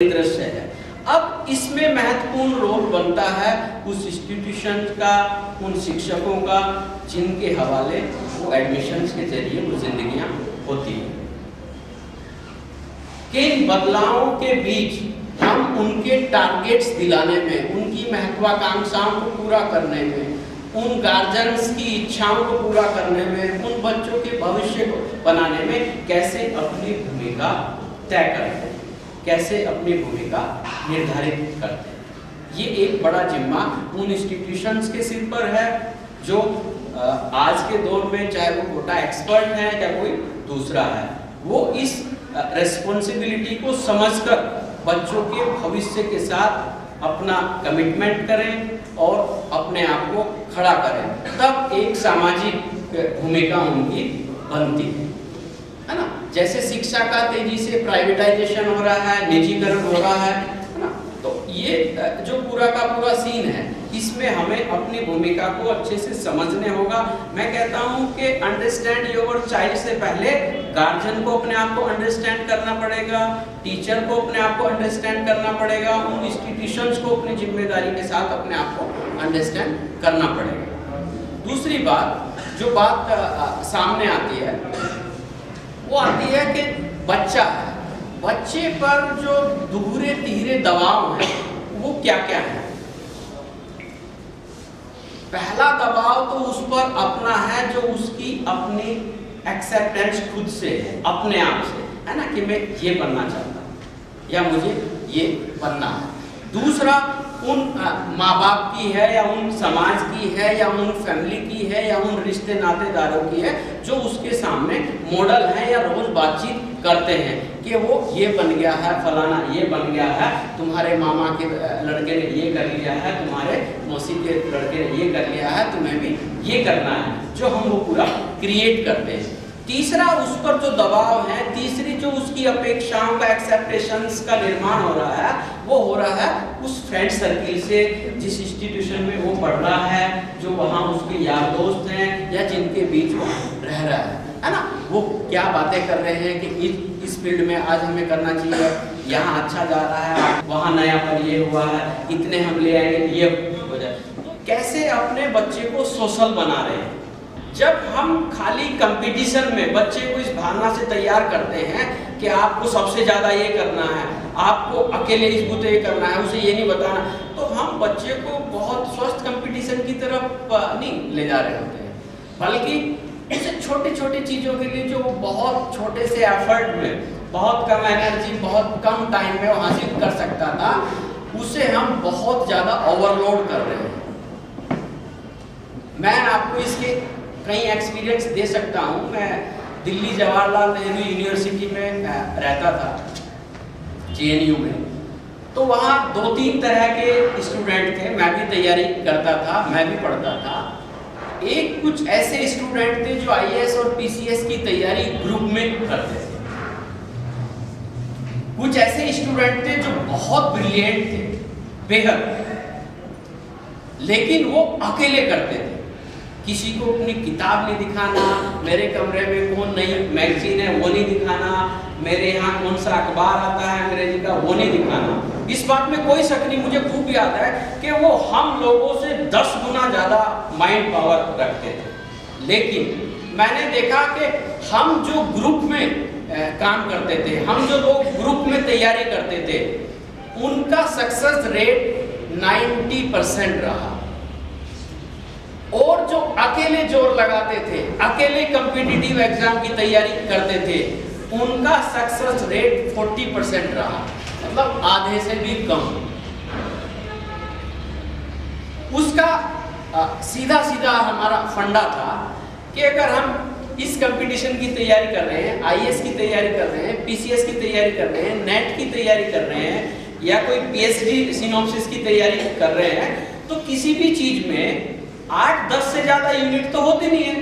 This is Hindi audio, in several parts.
दृश्य है। अब इसमें महत्वपूर्ण रोल बनता है उस इंस्टीट्यूशन का, उन शिक्षकों का जिनके हवाले वो एडमिशंस के जरिए वो जिंदगियां होती हैं। किन बदलावों के बीच हम उनके टारगेट्स दिलाने में, उनकी महत्वाकांक्षाओं को पूरा करने में, उन गार्जियंस की इच्छाओं को पूरा करने में, उन बच्चों के भविष्य को बनाने में कैसे अपनी भूमिका तय करते हैं, कैसे अपनी भूमिका निर्धारित करते हैं। ये एक बड़ा जिम्मा उन इंस्टीट्यूशंस के सिर पर है जो आज के दौर में, चाहे वो कोटा एक्सपर्ट है या कोई दूसरा है, वो इस रेस्पॉन्सिबिलिटी को समझकर बच्चों के भविष्य के साथ अपना कमिटमेंट करें और अपने आप को खड़ा करें, तब एक सामाजिक भूमिका उनकी बनती है ना। जैसे शिक्षा का तेजी से प्राइवेटाइजेशन हो रहा है, निजीकरण हो रहा है ना, तो ये जो पूरा का पूरा सीन है, इसमें हमें अपनी भूमिका को अच्छे से समझने होगा। मैं कहता हूं कि अंडरस्टैंड योर चाइल्ड से पहले गार्जियन को अपने आप को अंडरस्टैंड करना पड़ेगा, टीचर को अपने आप को अंडरस्टैंड करना पड़ेगा, उन इंस्टीट्यूशंस को अपनी जिम्मेदारी के साथ अपने आप को अंडरस्टैंड करना पड़ेगा। दूसरी बात, जो बात सामने आती है वो आती है कि बच्चे पर जो दोहरे तिहरे दबाव है वो क्या क्या है। पहला दबाव तो उस पर अपना है जो उसकी अपनी एक्सेप्टेंस खुद से है, अपने आप से है ना, कि मैं ये बनना चाहता हूँ या मुझे ये बनना है। दूसरा उन माँ बाप की है या उन समाज की है या उन फैमिली की है या उन रिश्ते नातेदारों की है जो उसके सामने मॉडल है या रोज बातचीत करते हैं कि वो ये बन गया है, फलाना ये बन गया है, तुम्हारे मामा के लड़के ने ये कर लिया है, तुम्हारे मौसी के लड़के ने ये कर लिया है, तुम्हें भी ये करना है, जो हम वो पूरा क्रिएट करते हैं। तीसरा उस पर जो दबाव है, तीसरी जो उसकी अपेक्षाओं का, एक्सेप्टेशंस का निर्माण हो रहा है, वो हो रहा है उस फ्रेंड सर्किल से, जिस इंस्टीट्यूशन में वो पढ़ रहा है, जो वहाँ उसके यार दोस्त हैं या जिनके बीच वो रह रहा है ना। वो क्या बातें कर रहे हैं कि इस फील्ड में आज हमें करना चाहिए, यहाँ अच्छा जा रहा है, वहाँ नया पर ये हुआ है, इतने हम ले आएंगे, ये हो जाए। कैसे अपने बच्चे को सोशल बना रहे हैं। जब हम खाली कंपटीशन में बच्चे को इस भावना से तैयार करते हैं कि आपको सबसे ज्यादा ये करना है, आपको अकेले इस बुते ये करना है, उसे ये नहीं बताना, तो हम बच्चे को बहुत स्वस्थ कंपटीशन की तरफ नहीं ले जा रहे होते हैं, बल्कि उसे छोटी छोटी चीजों के लिए जो वो बहुत छोटे से एफर्ट में, बहुत कम एनर्जी, बहुत कम टाइम में वो हासिल कर सकता था, उसे हम बहुत ज्यादा ओवरलोड कर रहे हैं। मैं आपको इसके कई एक्सपीरियंस दे सकता हूँ। मैं दिल्ली जवाहरलाल नेहरू यूनिवर्सिटी में रहता था, JNU में, तो वहाँ 2-3 तरह के स्टूडेंट थे। मैं भी तैयारी करता था, मैं भी पढ़ता था। एक कुछ ऐसे स्टूडेंट थे जो IAS और PCS की तैयारी ग्रुप में करते थे। कुछ ऐसे स्टूडेंट थे जो बहुत ब्रिलियंट थे, बेहद, लेकिन वो अकेले करते थे। किसी को अपनी किताब नहीं दिखाना, मेरे कमरे में कौन नई मैगजीन है वो नहीं दिखाना, मेरे यहाँ कौन सा अखबार आता है अंग्रेजी का वो नहीं दिखाना। इस बात में कोई शक नहीं, मुझे खूब याद है कि वो हम लोगों से 10 गुना ज्यादा माइंड पावर रखते थे। लेकिन मैंने देखा कि हम जो ग्रुप में काम करते थे, हम जो लोग ग्रुप में तैयारी करते थे, उनका सक्सेस रेट 90% रहा। और जो अकेले जोर लगाते थे, अकेले कॉम्पिटिटिव एग्जाम की तैयारी करते थे, उनका सक्सेस रेट 40% रहा, मतलब आधे से भी कम। उसका सीधा सीधा हमारा फंडा था कि अगर हम इस कंपटीशन की तैयारी कर रहे हैं, IAS की तैयारी कर रहे हैं, PCS की तैयारी कर रहे हैं, नेट की तैयारी कर रहे हैं या कोई PhD सिनॉप्सिस की तैयारी कर रहे हैं, तो किसी भी चीज में 8-10 से ज्यादा यूनिट तो होती नहीं है।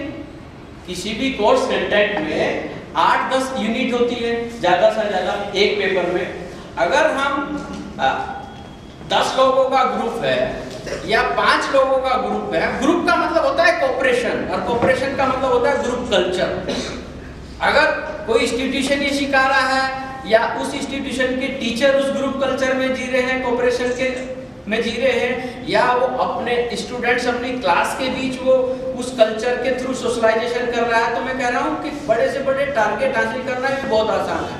किसी भी कोर्स कंटेंट में 8-10 यूनिट होती है ज्यादा से ज्यादा एक पेपर में। अगर हम 10 लोगों का ग्रुप है या 5 लोगों का ग्रुप है, ग्रुप का मतलब होता है कोऑपरेशन, और कोऑपरेशन का मतलब होता है ग्रुप कल्चर। अगर कोई इंस्टीट्यूशन ये सिखा रहा है या उस इंस्टीट्यूशन के टीचर उस ग्रुप कल्चर में जी रहे हैं, कोऑपरेशन के में जी रहे हैं, या वो अपने स्टूडेंट्स अपनी क्लास के बीच वो उस कल्चर के थ्रू सोशलाइजेशन कर रहा है, तो मैं कह रहा हूँ कि बड़े से बड़े टारगेट हासिल करना भी बहुत आसान है।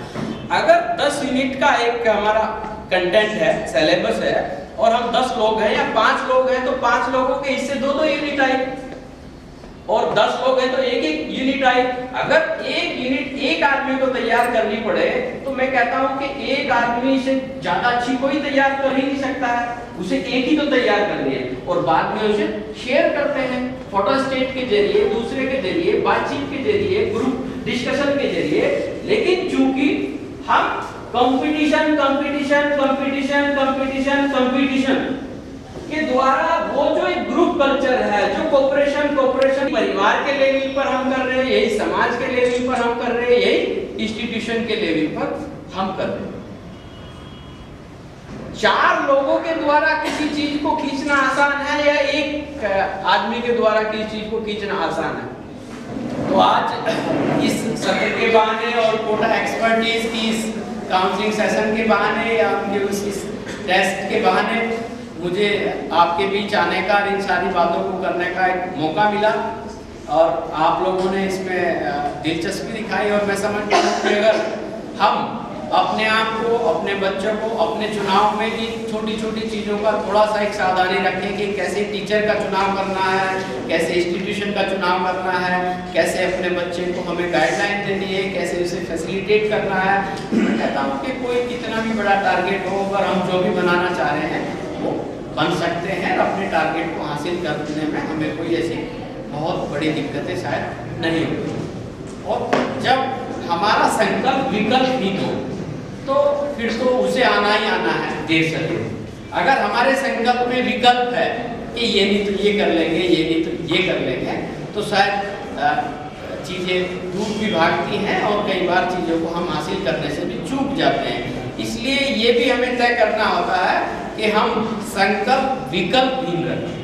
अगर 10 यूनिट का एक हमारा कंटेंट है, सिलेबस है, और हम 10 लोग हैं या 5 लोग हैं, तो 5 लोगों के हिस्से 2-2 यूनिट आई, और 10 लोग हैं तो 1-1 यूनिट आई। अगर एक यूनिट एक आदमी को तैयार करनी पड़े, तो मैं कहता हूं कि एक आदमी से ज्यादा अच्छी कोई तैयार कर ही नहीं सकता है, उसे एक ही तो तैयार करनी है, और बाद में उसे शेयर करते हैं फोटोस्टेट के जरिए, दूसरे के जरिए, बातचीत के जरिए, ग्रुप डिस्कशन के जरिए। लेकिन चूंकि हम competition competition competition competition competition के द्वारा वो जो एक ग्रुप कल्चर है, जो कोऑपरेशन परिवार के लेवल पर हम कर रहे हैं, यही समाज के लेवल पर हम कर रहे हैं, यही इंस्टीट्यूशन के लेवल पर हम कर रहे हैं। 4 लोगों के द्वारा किसी चीज को खींचना आसान है या एक आदमी के द्वारा किसी चीज को खींचना आसान है? तो आज इस सत्र के बहाने और कोटा एक्सपर्टीज की इस काउंसलिंग सेशन के बहाने या इस टेस्ट के बहाने मुझे आपके बीच आने का, इन सारी बातों को करने का एक मौका मिला, और आप लोगों ने इसमें दिलचस्पी दिखाई। और मैं समझता हूँ कि अगर हम अपने आप को, अपने बच्चों को, अपने चुनाव में भी छोटी छोटी चीज़ों का थोड़ा सा एक सावधानी रखें कि कैसे टीचर का चुनाव करना है, कैसे इंस्टीट्यूशन का चुनाव करना है, कैसे अपने बच्चे को हमें गाइडलाइन देनी है, कैसे उसे फैसिलिटेट करना है। मैं कहता हूँ कि कोई कितना भी बड़ा टारगेट हो, अगर हम जो भी बनाना चाह रहे हैं वो बन सकते हैं, और अपने टारगेट को हासिल करने में हमें कोई ऐसी बहुत बड़ी दिक्कतें शायद नहीं होगी। और जब हमारा संकल्प विकल्प ही हो, तो फिर तो उसे आना ही आना है, देर से देर। अगर हमारे संकल्प में विकल्प है कि ये नहीं तो ये कर लेंगे, ये नहीं तो ये कर लेंगे, तो शायद चीज़ें दूर भी भागती हैं, और कई बार चीज़ों को हम हासिल करने से भी चूक जाते हैं। इसलिए ये भी हमें तय करना होता है कि हम संकल्प विकल्पहीन रखें।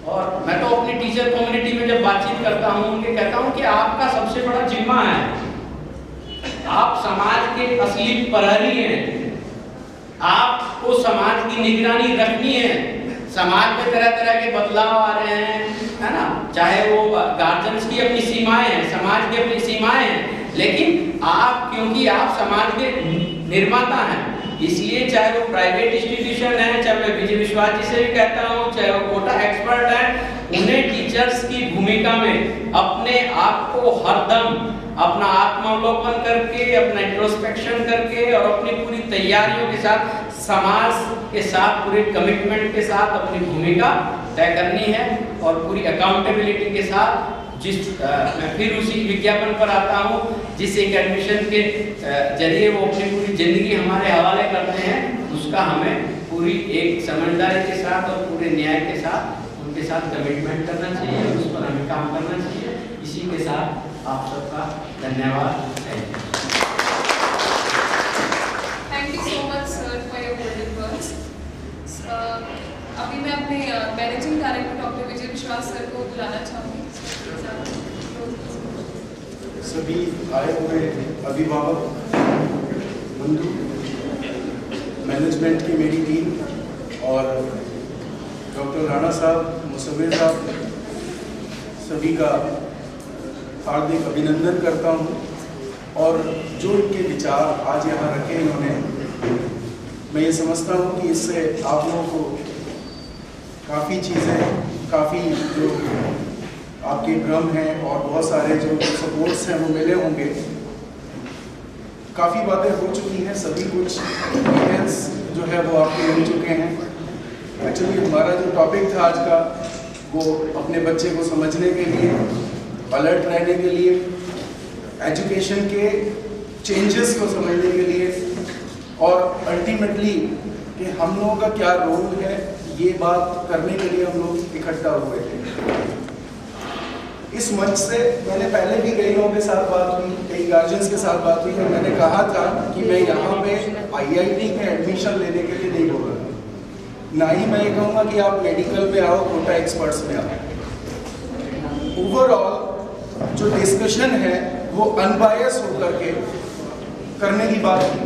और मैं तो अपनी टीचर कम्युनिटी में जब बातचीत करता हूँ, उनके कहता हूँ कि आपका सबसे बड़ा जिम्मा है, आप समाज के असली प्रहरी हैं, आपको समाज की निगरानी रखनी है। समाज में तरह तरह के बदलाव आ रहे हैं, है ना, चाहे वो गार्जियंस की अपनी सीमाएं हैं, समाज की अपनी सीमाएं हैं, लेकिन आप, क्योंकि आप समाज के निर्माता हैं, इसलिए चाहे वो प्राइवेट इंस्टीट्यूशन है, चाहे मैं विजय विश्वास जी से भी कहता हूँ, चाहे वो कोटा एक्सपर्ट है, उन्हें टीचर्स की भूमिका में अपने आप को हरदम अपना आत्मावलोकन करके, अपना इंट्रोस्पेक्शन करके, और अपनी पूरी तैयारियों के साथ, समाज के साथ पूरे कमिटमेंट के साथ अपनी भूमिका तय करनी है, और पूरी अकाउंटेबिलिटी के साथ। मैं फिर उसी विज्ञापन पर आता हूँ, जिस एक एडमिशन के जरिए वो अपनी पूरी जिंदगी हमारे हवाले करते हैं, उसका हमें पूरी एक समझदारी के साथ और पूरे न्याय के साथ उनके साथ कमिटमेंट करना चाहिए, उस पर हमें काम करना चाहिए। इसी के साथ आप सबका धन्यवाद। Thank you so much sir for your golden words. अभी मैं अपने मैनेजिंग डायरेक्टर डॉक्टर विजय विश्वास सर को बुलाना चाहूँगी। सभी आए हुए अभिभावक बंधु, मैनेजमेंट की मेरी टीम और डॉक्टर राणा साहब, मुसव्विर साहब, सभी का हार्दिक अभिनंदन करता हूँ। और जो इनके विचार आज यहाँ रखे इन्होंने, मैं ये समझता हूँ कि इससे आप लोगों को काफ़ी चीज़ें, काफ़ी जो आपके भ्रम हैं और बहुत सारे जो सपोर्ट्स हैं वो मिले होंगे। काफ़ी बातें हो चुकी हैं, सभी कुछ डिटेल्स जो है वो आपके मिल चुके हैं। एक्चुअली हमारा जो टॉपिक था आज का, वो अपने बच्चे को समझने के लिए, अलर्ट रहने के लिए, एजुकेशन के चेंजेस को समझने के लिए, और अल्टीमेटली कि हम लोगों का क्या रोल है, ये बात करने के लिए हम लोग इकट्ठा हुए थे। इस मंच से मैंने पहले भी कई लोगों के साथ बात हुई, कई गार्जियंस के साथ बात हुई, और मैंने कहा था कि मैं यहाँ पे IIT में एडमिशन लेने के लिए नहीं बोल रहा, ना ही मैं ये कहूँगा कि आप मेडिकल में आओ, कोटा एक्सपर्ट्स में आओ। ओवरऑल जो डिस्कशन है वो अनबायस होकर के करने की बात की,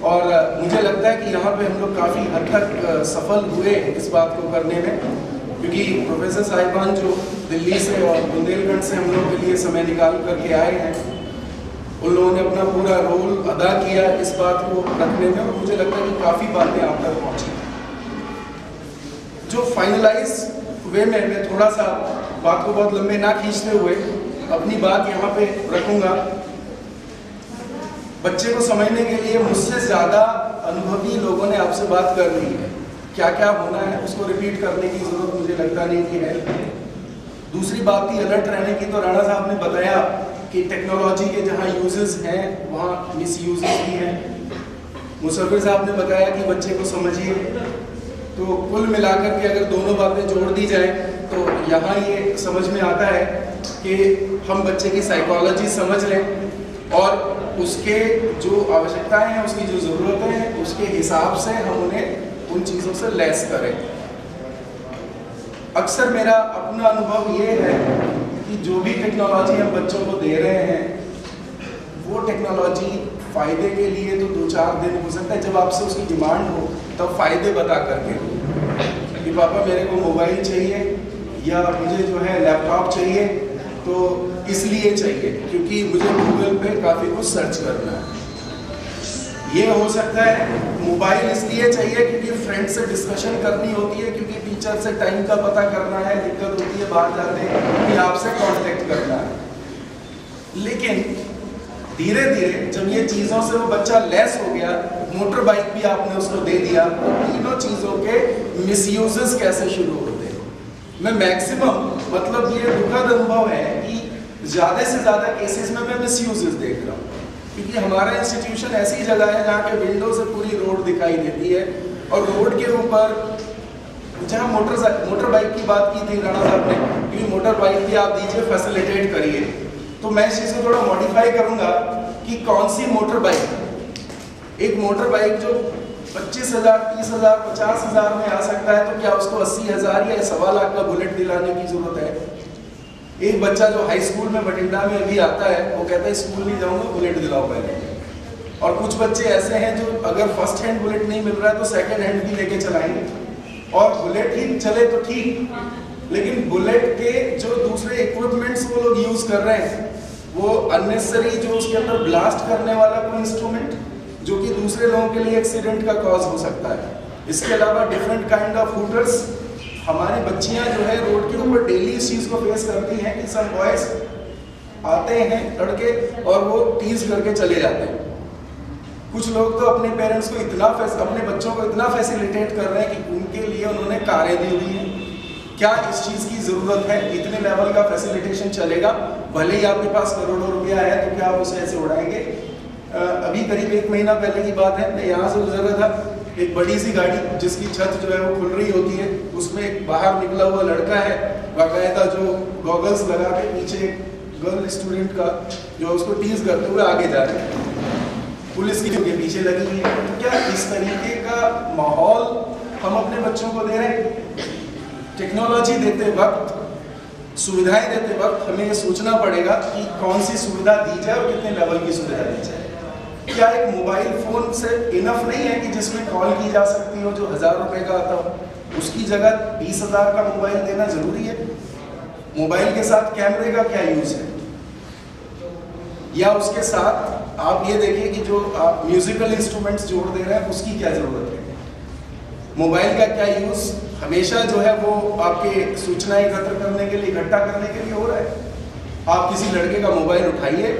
और मुझे लगता है कि यहाँ पे हम लोग काफ़ी हद तक सफल हुए इस बात को करने में, क्योंकि प्रोफेसर साहिबान जो दिल्ली से और बुंदेलखंड से हम लोग के लिए समय निकाल करके आए हैं, उन लोगों ने अपना पूरा रोल अदा किया इस बात को रखने में, और मुझे लगता है कि काफ़ी बातें आप तक पहुँची। जो फाइनलाइज वे में मैं थोड़ा सा बात को बहुत लंबे ना खींचते हुए अपनी बात यहाँ पे रखूँगा। बच्चे को समझने के लिए मुझसे ज़्यादा अनुभवी लोगों ने आपसे बात कर ली है, क्या क्या होना है उसको रिपीट करने की ज़रूरत मुझे लगता नहीं कि है। दूसरी बात थी अलर्ट रहने की, तो राणा साहब ने बताया कि टेक्नोलॉजी के जहाँ यूजेस हैं वहाँ मिसयूजेस भी हैं। मुसफ़िर साहब ने बताया कि बच्चे को समझिए, तो कुल मिलाकर के अगर दोनों बातें जोड़ दी जाए तो यहाँ ये समझ में आता है कि हम बच्चे की साइकोलॉजी समझ लें और उसके जो आवश्यकताएं हैं, उसकी जो ज़रूरतें हैं, उसके हिसाब से हम उन्हें उन चीज़ों से लैस करें। अक्सर मेरा अपना अनुभव ये है कि जो भी टेक्नोलॉजी हम बच्चों को दे रहे हैं, वो टेक्नोलॉजी फ़ायदे के लिए तो 2-4 दिन हो सकता है, जब आपसे उसकी डिमांड हो तब फ़ायदे बता करके कि पापा मेरे को मोबाइल चाहिए या मुझे जो है लैपटॉप चाहिए, तो इसलिए चाहिए क्योंकि मुझे गूगल पे काफ़ी कुछ सर्च करना है। ये हो सकता है मोबाइल इसलिए चाहिए क्योंकि फ्रेंड से डिस्कशन करनी होती है, क्योंकि टीचर से टाइम का पता करना है, दिक्कत होती है बाहर जाते हैं कि आपसे कांटेक्ट करना है। लेकिन धीरे धीरे जब ये चीज़ों से वो बच्चा लेस हो गया, मोटर बाइक भी आपने उसको दे दिया, तो तीनों चीज़ों के मिसयूजेस कैसे शुरू होते हैं। मैं मैक्सिमम मतलब ये दुखद अनुभव है कि ज़्यादा से ज़्यादा केसेस में मैं मिसयूजेस देख रहा हूँ, क्योंकि हमारा इंस्टीट्यूशन ऐसी जगह है जहाँ के विंडो से पूरी रोड दिखाई देती है, और रोड के ऊपर जहाँ मोटर बाइक की बात की थी राणा साहब ने, क्योंकि मोटर बाइक भी आप दीजिए, फैसिलिटेट करिए, तो मैं इस चीज़ को थोड़ा मॉडिफाई करूँगा कि कौन सी मोटर बाइक, एक मोटर बाइक जो 25,000, 30,000, 50,000 में आ सकता है, तो क्या उसको 80,000 या 1.25 लाख का बुलेट दिलाने की जरूरत है। एक बच्चा जो हाई स्कूल में बठिंडा में अभी आता है, वो कहता है स्कूल नहीं जाऊंगा, बुलेट दिलाओ पहले। और कुछ बच्चे ऐसे हैं जो अगर फर्स्ट हैंड बुलेट नहीं मिल रहा है तो सेकंड हैंड भी लेके चलाएंगे, और बुलेट ही चले तो ठीक, लेकिन बुलेट के जो दूसरे इक्विपमेंट्स वो लोग यूज कर रहे हैं, वो अननेसेसरी जो उसके अंदर ब्लास्ट करने वाला कोई इंस्ट्रूमेंट जो कि दूसरे लोगों के लिए एक्सीडेंट का कॉज हो सकता है। इसके अलावा डिफरेंट काइंड ऑफ हुटर्स, हमारी बच्चियां जो है रोड के ऊपर डेली इस चीज़ को फेस करती हैं कि सब बॉयज आते हैं लड़के और वो टीज करके चले जाते हैं। कुछ लोग तो अपने पेरेंट्स को इतना अपने बच्चों को इतना फैसिलिटेट कर रहे हैं कि उनके लिए उन्होंने कारें दी हुई हैं। क्या इस चीज़ की ज़रूरत है? इतने लेवल का फैसिलिटेशन चलेगा, भले ही आपके पास करोड़ों रुपया है, तो क्या आप उसे ऐसे उड़ाएंगे? अभी करीब 1 महीना पहले की बात है, मैं यहाँ से गुजर रहा था, एक बड़ी सी गाड़ी जिसकी छत जो है वो खुल रही होती है, उसमें एक बाहर निकला हुआ लड़का है, बाकायदा जो गॉगल्स लगा के पीछे गर्ल स्टूडेंट का जो उसको टीज करते हुए आगे जा रहे हैं, पुलिस की उनके पीछे लगी है। तो क्या इस तरीके का माहौल हम अपने बच्चों को दे रहे हैं? टेक्नोलॉजी देते वक्त, सुविधाएं देते वक्त हमें ये सोचना पड़ेगा कि कौन सी सुविधा दी जाए और कितने लेवल की सुविधा दी जाए। क्या एक मोबाइल फोन से इनफ नहीं है कि जिसमें कॉल की जा सकती हो जो 1000 रुपए का आता हो? उसकी जगह 20,000 का मोबाइल देना जरूरी है? मोबाइल के साथ कैमरे का क्या यूज है? या उसके साथ आप ये देखिए कि जो आप म्यूजिकल इंस्ट्रूमेंट्स जोड़ दे रहे हैं उसकी क्या जरूरत है? मोबाइल का क्या यूज हमेशा जो है वो आपके सूचनाएं एकत्र करने के लिए, इकट्ठा करने के लिए हो रहा है? आप किसी लड़के का मोबाइल उठाइए,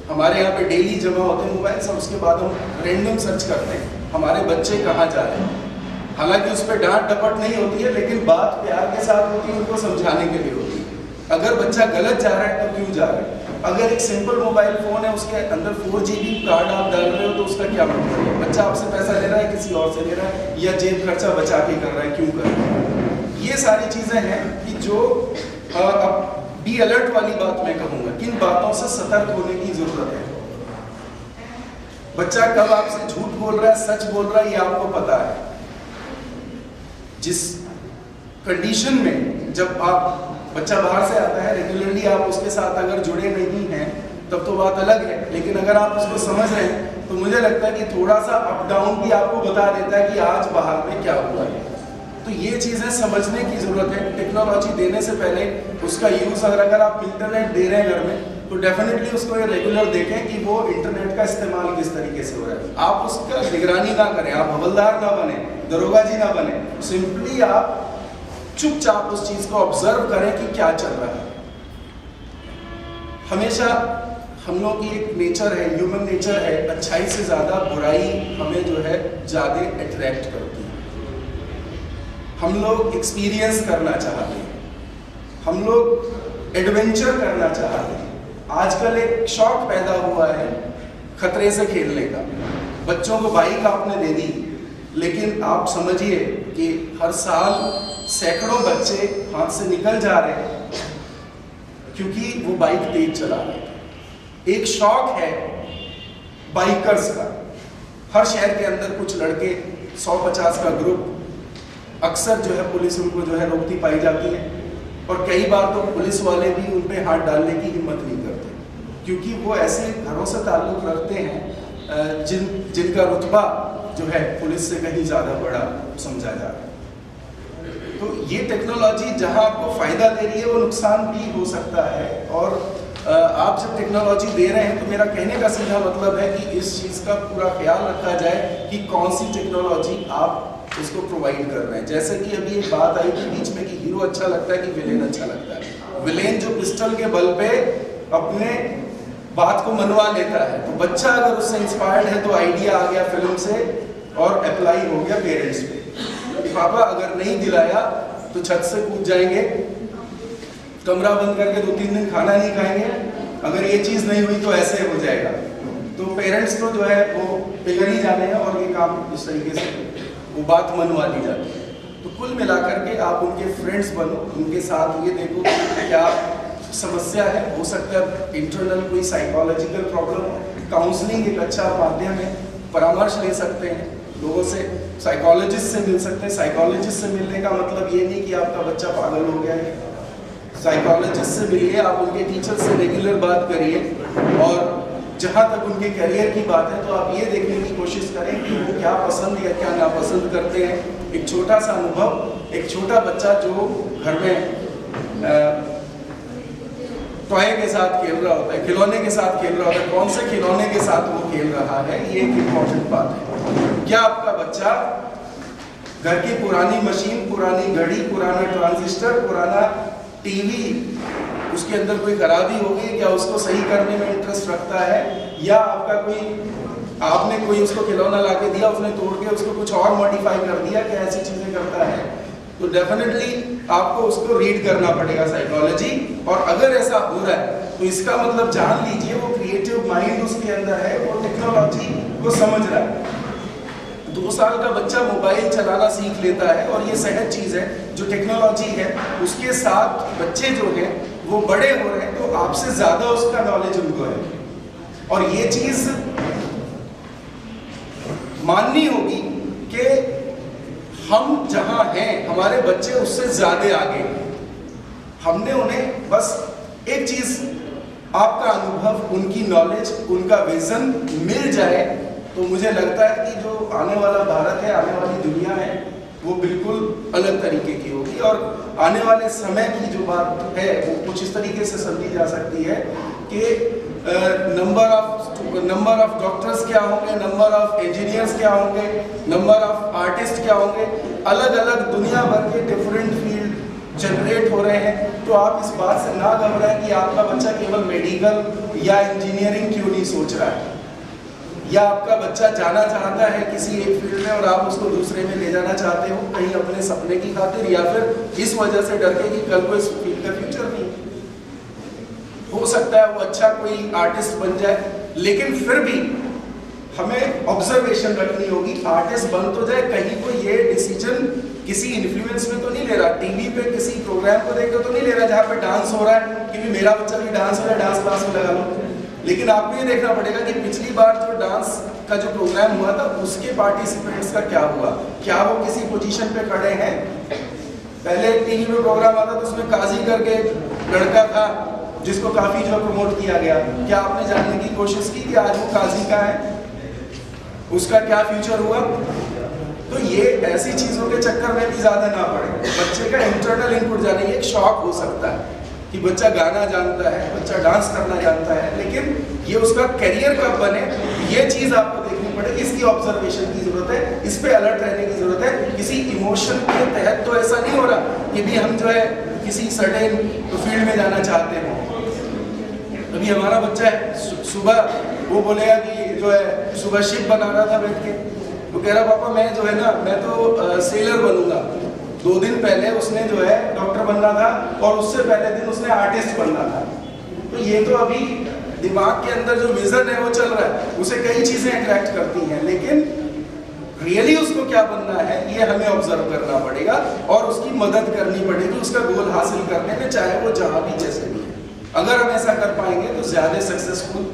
हमारे यहाँ पे डेली जमा होते हैं मोबाइल, और उसके बाद हम रैंडम सर्च करते हैं हमारे बच्चे कहाँ जा रहे हैं। हालांकि उस पर डांट डपट नहीं होती है, लेकिन बात प्यार के साथ होती है, उनको समझाने के लिए होती है। अगर बच्चा गलत जा रहा है तो क्यों जा रहा है? अगर एक सिंपल मोबाइल फोन है, उसके अंदर 4GB कार्ड आप डाल रहे हो, तो उसका क्या मतलब है? बच्चा आपसे पैसा ले रहा है, किसी और से ले रहा है, या जेब खर्चा बचा के कर रहा है, क्यों कर रहा है? ये सारी चीजें हैं कि जो अब बी अलर्ट वाली बात मैं कहूँगा, किन बातों से सतर्क होने की जरूरत है। बच्चा कब आपसे झूठ बोल रहा है, सच बोल रहा है, ये आपको पता है। जिस कंडीशन में जब आप बच्चा बाहर से आता है, रेगुलरली आप उसके साथ अगर जुड़े नहीं हैं तब तो बात अलग है, लेकिन अगर आप उसको समझ रहे हैं तो मुझे लगता है कि थोड़ा सा अप डाउन भी आपको बता देता है कि आज बाहर में क्या हुआ है। तो ये चीज़ें समझने की ज़रूरत है। टेक्नोलॉजी देने से पहले उसका यूज़, अगर आप इंटरनेट दे रहे हैं घर में, तो डेफिनेटली उसको ये रेगुलर देखें कि वो इंटरनेट का इस्तेमाल किस तरीके से हो रहा है। आप उसका निगरानी ना करें, आप हवलदार ना बने, दरोगा जी ना बने, सिंपली आप चुपचाप उस चीज़ को ऑब्जर्व करें कि क्या चल रहा है। हमेशा हम लोग की एक नेचर है, ह्यूमन नेचर है, अच्छाई से ज़्यादा बुराई हमें जो है ज़्यादा अट्रैक्ट करती है। हम लोग एक्सपीरियंस करना चाहते हैं, हम लोग एडवेंचर करना चाहते हैं। आजकल एक शौक पैदा हुआ है खतरे से खेलने का। बच्चों को बाइक आपने दे दी, लेकिन आप समझिए कि हर साल सैकड़ों बच्चे हाथ से निकल जा रहे हैं क्योंकि वो बाइक तेज चला रहे हैं। एक शौक है बाइकर्स का। हर शहर के अंदर कुछ लड़के 150 का ग्रुप, अक्सर जो है पुलिस उनको जो है रोकती पाई जाती है, और कई बार तो पुलिस वाले भी उन पे हाथ डालने की हिम्मत नहीं करते, क्योंकि वो ऐसे घरों से ताल्लुक रखते हैं जिनका रुतबा जो है पुलिस से कहीं ज़्यादा बड़ा समझा जा रहा है। तो ये टेक्नोलॉजी जहां आपको फ़ायदा दे रही है, वो नुकसान भी हो सकता है। और आप जब टेक्नोलॉजी दे रहे हैं, तो मेरा कहने का सीधा मतलब है कि इस चीज़ का पूरा ख्याल रखा जाए कि कौन सी टेक्नोलॉजी आप उसको प्रोवाइड कर रहे हैं। जैसे कि अभी एक बात आई थी बीच में कि हीरो अच्छा लगता है कि विलेन अच्छा लगता है। विलेन जो पिस्टल के बल पे अपने बात को मनवा लेता है, तो बच्चा अगर उससे इंस्पायर्ड है तो आइडिया आ गया फिल्म से और अप्लाई हो गया पेरेंट्स पे। पापा अगर नहीं दिलाया तो छत से कूद जाएंगे, कमरा बंद करके 2-3 दिन खाना नहीं खाएंगे, अगर ये चीज़ नहीं हुई तो ऐसे हो जाएगा। तो पेरेंट्स तो जो है वो पिघल ही जाने हैं और ये काम इस तरीके से वो बात मनवा दी जाती है। तो कुल मिलाकर के आप उनके फ्रेंड्स बनो, उनके साथ ये देखो क्या समस्या है। हो सकता है इंटरनल कोई साइकोलॉजिकल प्रॉब्लम हो, काउंसलिंग एक अच्छा माध्यम है, परामर्श ले सकते हैं लोगों से, साइकोलॉजिस्ट से मिल सकते हैं। साइकोलॉजिस्ट से मिलने का मतलब ये नहीं कि आपका बच्चा पागल हो गया है। साइकोलॉजिस्ट से मिलिए, आप उनके टीचर से रेगुलर बात करिए, और जहाँ तक उनके करियर की बात है तो आप ये देखने की कोशिश करें कि वो क्या पसंद या क्या नापसंद करते हैं। एक छोटा सा अनुभव, एक छोटा बच्चा जो घर में टॉय के साथ खेल रहा होता है, खिलौने के साथ खेल रहा होता है, कौन से खिलौने के साथ वो खेल रहा है, ये एक इम्पॉर्टेंट बात है। क्या आपका बच्चा घर की पुरानी मशीन, पुरानी घड़ी, पुराना ट्रांजिस्टर, पुराना टीवी, उसके अंदर कोई खराबी होगी, क्या उसको सही करने में इंटरेस्ट रखता है, या आपने कोई उसको खिलौना ला के दिया, उसने तोड़ के उसको कुछ और मॉडिफाई कर दिया, क्या ऐसी चीज़ें करता है? तो डेफिनेटली आपको उसको रीड करना पड़ेगा साइकोलॉजी, और अगर ऐसा हो रहा है तो इसका मतलब जान लीजिए वो क्रिएटिव माइंड उसके अंदर है, वो टेक्नोलॉजी को समझ रहा है। 2 साल का बच्चा मोबाइल चलाना सीख लेता है, और ये सहज चीज़ है। जो टेक्नोलॉजी है उसके साथ बच्चे जो हैं वो बड़े हो रहे हैं, तो आपसे ज़्यादा उसका नॉलेज उनको है, और ये चीज़ माननी होगी कि हम जहाँ हैं हमारे बच्चे उससे ज़्यादा आगे। हमने उन्हें बस एक चीज़, आपका अनुभव, उनकी नॉलेज, उनका विजन मिल जाए तो मुझे लगता है कि जो आने वाला भारत है, आने वाली दुनिया है, वो बिल्कुल अलग तरीके की होगी। और आने वाले समय की जो बात है वो कुछ इस तरीके से समझी जा सकती है कि नंबर ऑफ डॉक्टर्स क्या होंगे, नंबर ऑफ इंजीनियर्स क्या होंगे, नंबर ऑफ आर्टिस्ट क्या होंगे, अलग अलग दुनिया भर के डिफरेंट फील्ड जनरेट हो रहे हैं। तो आप इस बात से ना घबराएं कि आपका बच्चा केवल मेडिकल या इंजीनियरिंग क्यों नहीं सोच रहा है, या आपका बच्चा जाना चाहता है किसी एक फील्ड में और आप उसको दूसरे में ले जाना चाहते हो, कहीं अपने सपने की खातिर, या फिर इस वजह से डर के कि कल को इस फील्ड का फ्यूचर नहीं हो सकता है वो अच्छा कोई आर्टिस्ट बन जाए। लेकिन फिर भी हमें ऑब्जर्वेशन रखनी होगी, आर्टिस्ट बन तो जाए, कहीं को ये डिसीजन किसी इन्फ्लुएंस में तो नहीं ले रहा, टीवी पे किसी प्रोग्राम को देखकर तो नहीं ले रहा जहाँ पे डांस हो रहा है कि भी मेरा बच्चा भी डांस हो रहा है, डांस क्लास में लगा लो। लेकिन आपको ये देखना पड़ेगा कि पिछली बार जो डांस का जो प्रोग्राम हुआ था उसके पार्टिसिपेंट्स का क्या हुआ, क्या वो किसी पोजीशन पे खड़े हैं। पहले टीवी में प्रोग्राम आता तो उसमें काजी करके लड़का था जिसको काफी जो प्रमोट किया गया, क्या आपने जानने की कोशिश की कि आज वो काजी का है? उसका क्या फ्यूचर हुआ। तो ये ऐसी चीजों के चक्कर में भी ज्यादा ना पड़े, बच्चे का इंटरनल इनपुट जाने, एक शौक हो सकता है कि बच्चा गाना जानता है, बच्चा डांस करना जानता है, लेकिन ये उसका करियर कब बने, ये चीज आपको देखनी पड़ेगी। इसकी ऑब्जर्वेशन की जरूरत है, इस पे अलर्ट रहने की जरूरत है। किसी इमोशन के तहत तो ऐसा नहीं हो रहा कि भी हम जो है किसी सर्टेन फील्ड में जाना चाहते हैं। अभी हमारा बच्चा है, सुबह वो बोलेगा कि जो है सुबह शिप बना रहा था बैठ के, तो कह रहा पापा मैं जो है ना, मैं तो सेलर बनूंगा। 2 दिन पहले उसने जो है डॉक्टर बनना था और उससे पहले दिन उसने आर्टिस्ट बनना था। तो ये तो अभी दिमाग के अंदर जो विजन है वो चल रहा है, उसे कई चीजें अट्रैक्ट करती हैं, लेकिन रियली उसको क्या बनना है ये हमें ऑब्जर्व करना पड़ेगा और उसकी मदद करनी पड़ेगी उसका गोल हासिल करने में, चाहे वो जहां भी जैसे भी है। अगर हम ऐसा कर पाएंगे तो ज्यादा सक्सेसफुल